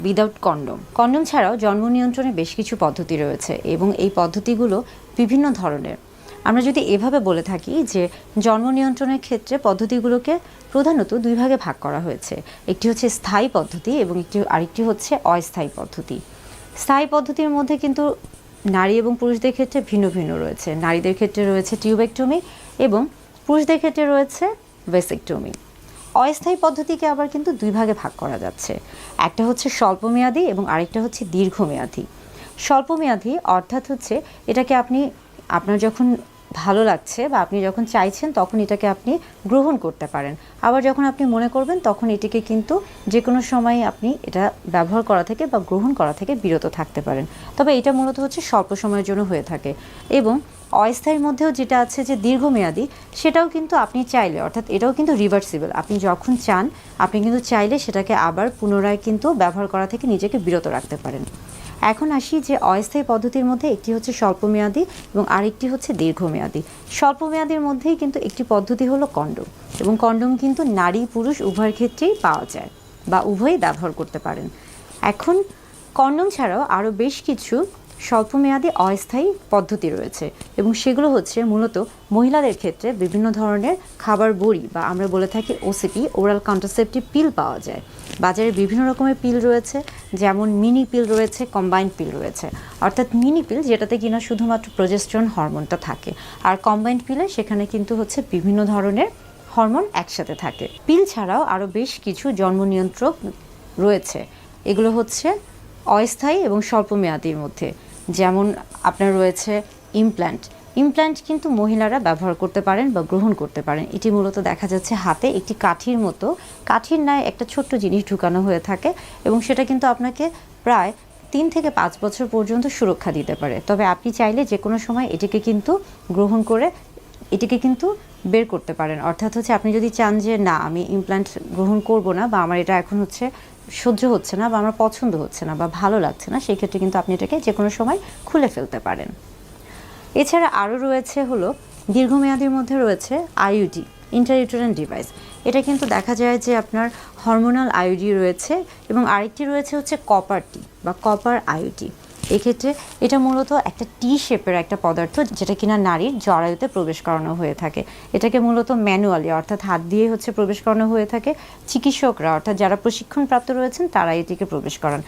Without condom. Condom ছাড়াও জন্ম নিয়ন্ত্রণে বেশ কিছু পদ্ধতি রয়েছে এবং এই পদ্ধতিগুলো বিভিন্ন ধরনের। আমরা যদি এভাবে বলে থাকি যে জন্ম নিয়ন্ত্রণের ক্ষেত্রে পদ্ধতিগুলোকে প্রধানত দুই ভাগে ভাগ করা হয়েছে। একটি হচ্ছে স্থায়ী পদ্ধতি এবং আরেকটি হচ্ছে অস্থায়ী পদ্ধতি। স্থায়ী পদ্ধতির মধ্যে কিন্তু নারী এবং পুরুষদের ক্ষেত্রে ভিন্ন ভিন্ন রয়েছে। নারীদের ক্ষেত্রে রয়েছে টিউবেক্টমি এবং পুরুষদের ক্ষেত্রে রয়েছে ভেসেক্টমি। অস্থায়ী পদ্ধতিকে আবার কিন্তু দুই ভাগে ভাগ করা যাচ্ছে। একটা হচ্ছে স্বল্পমেয়াদী এবং আরেকটা হচ্ছে দীর্ঘমেয়াদী। স্বল্পমেয়াদী অর্থাৎ হচ্ছে এটাকে আপনার যখন ভালো লাগছে বা আপনি যখন চাইছেন তখন এটাকে আপনি গ্রহণ করতে পারেন। আবার যখন আপনি মনে করবেন তখন এটিকে কিন্তু যে কোনো সময় আপনি এটা ব্যবহার করা থেকে বা গ্রহণ করা থেকে বিরত থাকতে পারেন। তবে এটা মূলত হচ্ছে স্বল্প সময়ের জন্য হয়ে থাকে। এবং অস্থায়ীর মধ্যেও যেটা আছে যে দীর্ঘমেয়াদী, সেটাও কিন্তু আপনি চাইলে, অর্থাৎ এটাও কিন্তু রিভার্সিবল, আপনি যখন চান আপনি কিন্তু চাইলে সেটাকে আবার পুনরায় কিন্তু ব্যবহার করা থেকে নিজেকে বিরত রাখতে পারেন। এখন আসি যে অস্থায়ী পদ্ধতির মধ্যে একটি হচ্ছে স্বল্পমেয়াদী এবং আরেকটি হচ্ছে দীর্ঘমেয়াদী। স্বল্পমেয়াদীর মধ্যেই কিন্তু একটি পদ্ধতি হলো কন্ডম, এবং কন্ডম কিন্তু নারী পুরুষ উভয়ের ক্ষেত্রেই পাওয়া যায় বা উভয়ই ব্যবহার করতে পারেন। এখন কন্ডম ছাড়াও আরও বেশ কিছু স্বল্পমেয়াদী অস্থায়ী পদ্ধতি রয়েছে এবং সেগুলো হচ্ছে মূলত মহিলাদের ক্ষেত্রে বিভিন্ন ধরনের খাবার বড়ি বা আমরা বলে থাকি ওসিপি, ওরাল কন্ট্রাসেপটিভ পিল পাওয়া যায়। বাজারে বিভিন্ন রকমের পিল রয়েছে, যেমন মিনি পিল রয়েছে, কম্বাইন্ড পিল রয়েছে। অর্থাৎ মিনি পিল যেটাতে কিনা শুধুমাত্র প্রজেস্টেরন হরমোনটা থাকে, আর কম্বাইন্ড পিলে সেখানে কিন্তু হচ্ছে বিভিন্ন ধরনের হরমোন একসাথে থাকে। পিল ছাড়াও আরও বেশ কিছু জন্ম নিয়ন্ত্রক রয়েছে। এগুলো হচ্ছে অস্থায়ী এবং স্বল্পমেয়াদীর মধ্যে। যেমন আপনার রয়েছে ইমপ্ল্যান্ট কিন্তু মহিলারা ব্যবহার করতে পারেন বা গ্রহণ করতে পারেন। এটি মূলত দেখা যাচ্ছে হাতে একটি কাঠির ন্যায় একটা ছোট্ট জিনিস ঢুকানো হয়ে থাকে এবং সেটা কিন্তু আপনাকে প্রায় 3 থেকে 5 বছর পর্যন্ত সুরক্ষা দিতে পারে। তবে আপনি চাইলে যে কোনো সময় এটিকে কিন্তু গ্রহণ করে এটিকে কিন্তু বের করতে পারেন। অর্থাৎ হচ্ছে আপনি যদি চান যে না আমি ইমপ্ল্যান্ট গ্রহণ করব না, বা আমার এটা এখন হচ্ছে সহ্য হচ্ছে না, বা আমার পছন্দ হচ্ছে না, বা ভালো লাগছে না, সেই ক্ষেত্রে কিন্তু আপনি এটাকে যে কোনো সময় খুলে ফেলতে পারেন। এছাড়া আরও রয়েছে হলো দীর্ঘমেয়াদীর মধ্যে রয়েছে আইইউডি, ইন্ট্রাইউটেরাইন ডিভাইস। এটা কিন্তু দেখা যায় যে আপনার হরমোনাল আইইউডি রয়েছে এবং আরেকটি রয়েছে হচ্ছে কপার টি বা কপার আইইউডি। এক্ষেত্রে এটা মূলত একটা টি শেপের একটা পদার্থ, যেটা কিনা নারীর জরায়ুতে প্রবেশ করানো হয়ে থাকে। এটাকে মূলত ম্যানুয়ালি অর্থাৎ হাত দিয়ে হচ্ছে প্রবেশ করানো হয়ে থাকে। চিকিৎসকরা অর্থাৎ যারা প্রশিক্ষণপ্রাপ্ত রয়েছেন তারা এটিকে প্রবেশ করান।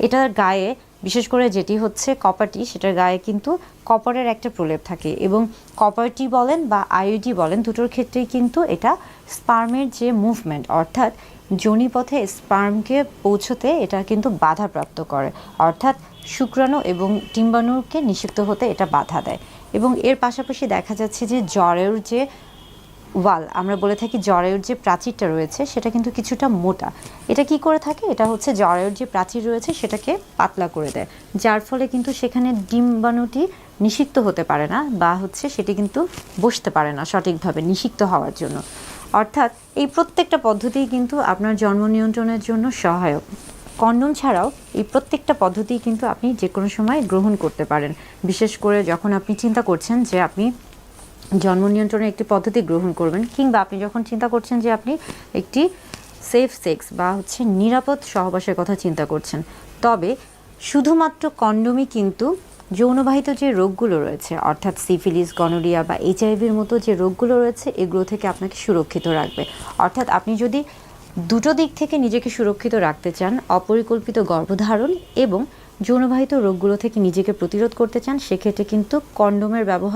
এটার গায়ে বিশেষ করে যেটি হচ্ছে কপারটি, সেটার গায়ে কিন্তু কপারের একটা প্রলেপ থাকে এবং কপারটি বলেন বা আইইউডি বলেন, দুটোর ক্ষেত্রেই কিন্তু এটা স্পার্মের যে মুভমেন্ট অর্থাৎ যোনিপথে স্পার্মকে পৌঁছতে এটা কিন্তু বাধাপ্রাপ্ত করে, অর্থাৎ শুক্রাণু এবং ডিম্বাণুকে নিষিক্ত হতে এটা বাধা দেয়। এবং এর পাশাপাশি দেখা যাচ্ছে যে জরায়ুর যে ওয়াল, আমরা বলে থাকি জরায়ুর যে প্রাচীরটা রয়েছে সেটা কিন্তু কিছুটা মোটা। এটা কি করে থাকে, এটা হচ্ছে জরায়ুর যে প্রাচীর রয়েছে সেটাকে পাতলা করে দেয়, যার ফলে কিন্তু সেখানে ডিম্বাণুটি নিষিক্ত হতে পারে না, বা হচ্ছে সেটি কিন্তু বসতে পারে না সঠিকভাবে নিষিক্ত হওয়ার জন্য। অর্থাৎ এই প্রত্যেকটা পদ্ধতিই কিন্তু আপনার জন্ম নিয়ন্ত্রণের জন্য সহায়ক। কন্ডম ছাড়াও এই প্রত্যেকটা পদ্ধতি কিন্তু আপনি যে কোনো সময় গ্রহণ করতে পারেন। বিশেষ করে যখন আপনি চিন্তা করছেন যে আপনি জন্ম নিয়ন্ত্রণের একটি পদ্ধতি গ্রহণ করবেন, কিংবা আপনি যখন চিন্তা করছেন যে আপনি একটি সেফ সেক্স বা হচ্ছে নিরাপদ সহবাসের কথা চিন্তা করছেন। তবে শুধুমাত্র কন্ডমই কিন্তু যৌনবাহিত যে রোগগুলো রয়েছে অর্থাৎ সিফিলিস, গনোরিয়া বা এইচআইভির মতো যে রোগগুলো রয়েছে এগুলো থেকে আপনাকে সুরক্ষিত রাখবে। অর্থাৎ আপনি যদি দুটো দিক থেকে নিজেকে সুরক্ষিত রাখতে চান, অপরিকল্পিত গর্ভধারণ এবং যৌনবাহিত রোগগুলো থেকে নিজেকে প্রতিরোধ করতে চান, সেক্ষেত্রে কিন্তু কন্ডোমের ব্যবহার